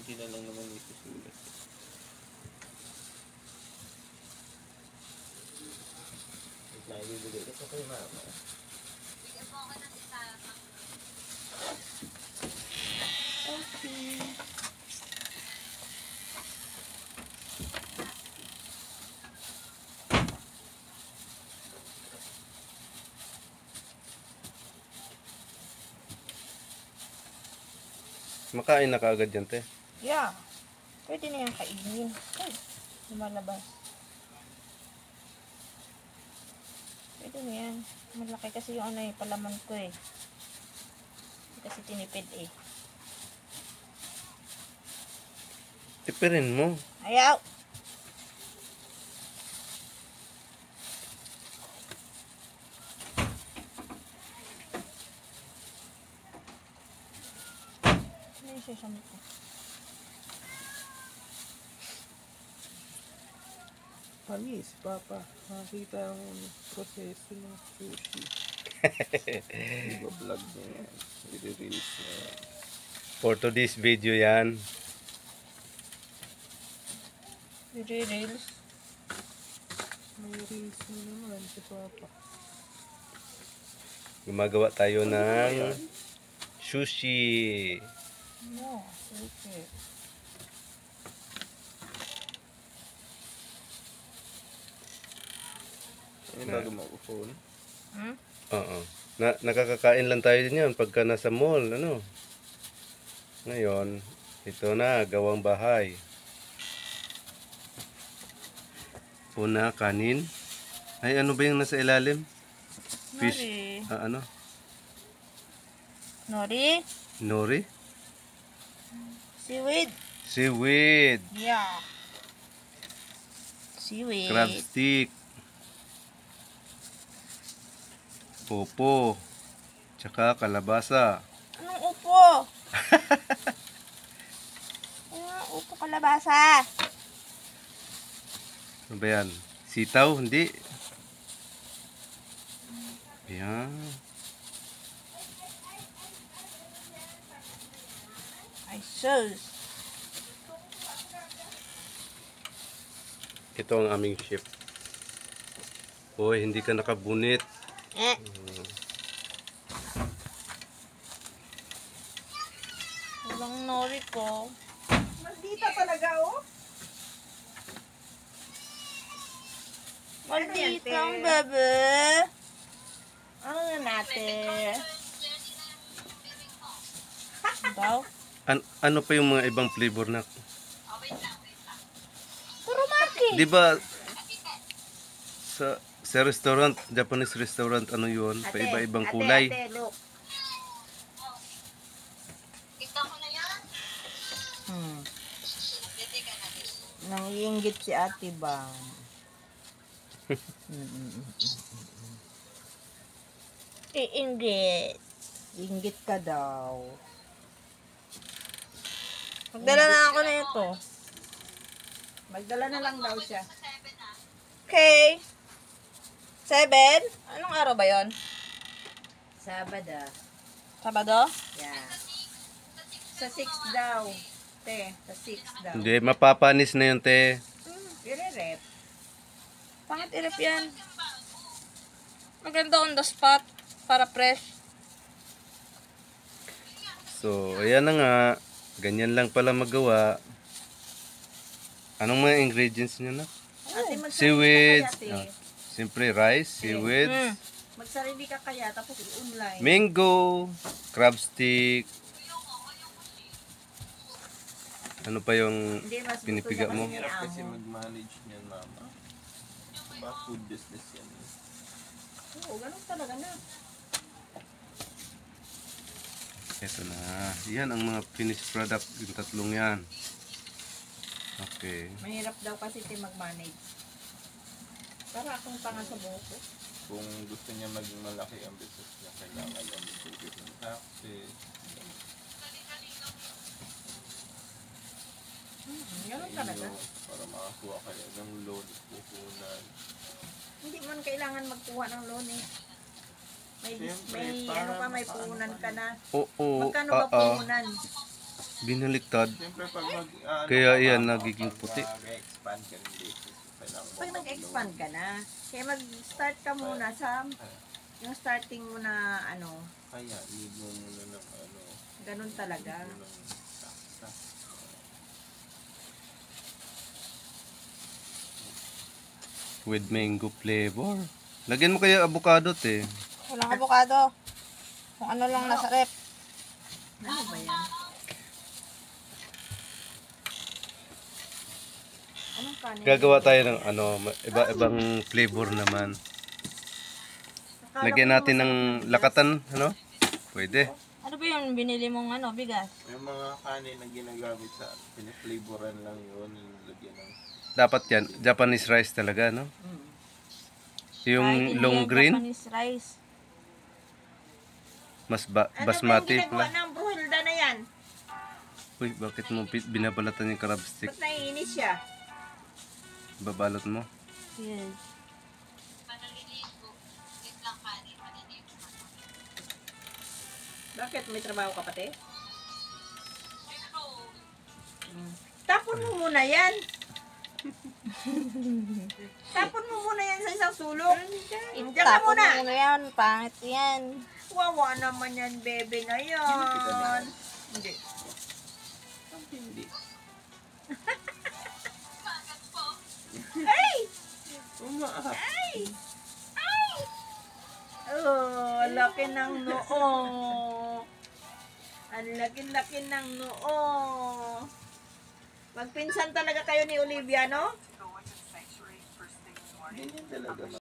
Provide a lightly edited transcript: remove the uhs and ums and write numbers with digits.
Kunti na lang naman isusulat. Naibibigay ko kay mama. Bigyan mo ako ng isa. Okay. Makain na kaagad yan, te. Yeah. Pwede na yung kainin. Ay, lumalabas. Pwede na yan. Malaki kasi yung ano eh, palaman ko eh. Kasi tinipid eh. Tipirin mo. Ayaw! Ano yung sesame ko? Panis, Papa. Nakakita ang proseso ng sushi. Iba-vlog niya yan. I-release niya yan. For today's video yan. Reels. May reels na naman si Papa. Gumagawa tayo ng sushi. No, okay. Ano bago mag-phone? Hmm? Oo. Nakakakain lang tayo din yan pagka nasa mall, ano. Ngayon, ito na, gawang bahay. Una, kanin. Ay, ano ba yung nasa ilalim? Fish. Nori. Ano? Nori? Nori? Seaweed. Seaweed. Yeah. Seaweed. Crab stick. Popo. Tsaka kalabasa. Anong upo? Upo kalabasa. Ano ba yan? Sitaw? Hindi. Yan. Ay, sus. Ito ang aming chef. Hoy, hindi ka nakabunit. Walang nori ko. Maldita talaga, oh. Maldita ang bebe. Ano na natin? Daw? Ano pa yung mga ibang flavor na? Puro maki. Di ba sa restaurant, Japanese restaurant, ano yun? Paiba-ibang kulay. Ate, look. Kita ko na yan. Pwede ka na. Nangiinggit si Ate Bang. Iinggit. Inggit ka daw. Magdala na ako na ito. Magdala na lang daw siya. Okay. 7? Anong araw ba yon? Sabado. Sabado? Yeah. Sa 6 daw. Te, sa 6 daw. Hindi, mapapanis na yun, te.Ire-rep. Pangit irap yan. Maganda on the spot. Para fresh. So, ayan na nga. Ganyan lang pala magawa. Anong mga ingredients niya na? Ate, magsarili Seaweed. ka kaya, te. Siyempre, rice, seaweed, Magsarili ka kaya, tapos i-online. mango, crab stick. Ano pa yung Hindi, mas gusto pinipiga niya mo? kasi ni Hirap kasi Amo. mag-manage niyan, Mama. Diba, food business yan. Oo, ganun talaga na. Ito na. Yan ang mga finished product. Yung tatlong yan. Okay. Mahirap daw kasi te mag-manage. Para akong tanga sa buhok ko. Kung gusto niya maging malaki ang business niya, kailangan niya mag-focus ng taxes. Ganun talaga. Para makakuha kayo ng loan, pupunan. Hindi man kailangan magkuha ng loan eh. May Siyempre, ano para ka, may makaano puhunan ka ka na. Oo. Magkano ba puhunan? Binaliktad. Siyempre pag Kaya yan nagiging puti. Mag-expand ka ng basis, kailangan mo Pag nag-expand ka na, kaya mag-start ka muna sa yung starting mo na ano, Kaya, need mo muna ng ano, ganun talaga. need mo ng saksa. With mango flavor. Lagyan mo kaya avocado, te. Walang avocado. Kung ano lang nasa rep. Ano ba yan? Anong kanin? Gagawa tayo ng ano, iba-ibang flavor naman. Akala Lagyan ko natin ng masarap lakatan, ano? Pwede. Ano ba yung binili mong ano, bigas? Yung mga kanin na ginagamit sa pinaflavoran lang yun, yung lagyan ng Dapat yan, Japanese rice talaga, no? Mm. Yung Kahit long hindi yan green, Japanese rice. mas Ano basmati ba yung ginagawa pala. ng bruhelda na yan? Uy, bakit mo binabalatan yung crab stick? Ba't naiinis siya? Babalot mo. Yes. Panaliliit ko. Wait lang kanin. Maliliit ko. Bakit? May trabaho ka pati? Pero, Tapon mo muna yan. Tapon mo muna yan sa isang sulok. Diyan ka Tapon muna. mo na yan. Pangit yan. Wawa naman yan, bebe na yan. Hindi. hindi. bakit po? Ay! Umaahap. Ay! Ay! Oh, laki ng noo. Ang laki-laki ng noo. Magpinsan talaga kayo ni Olivia, no? Ganyan talaga.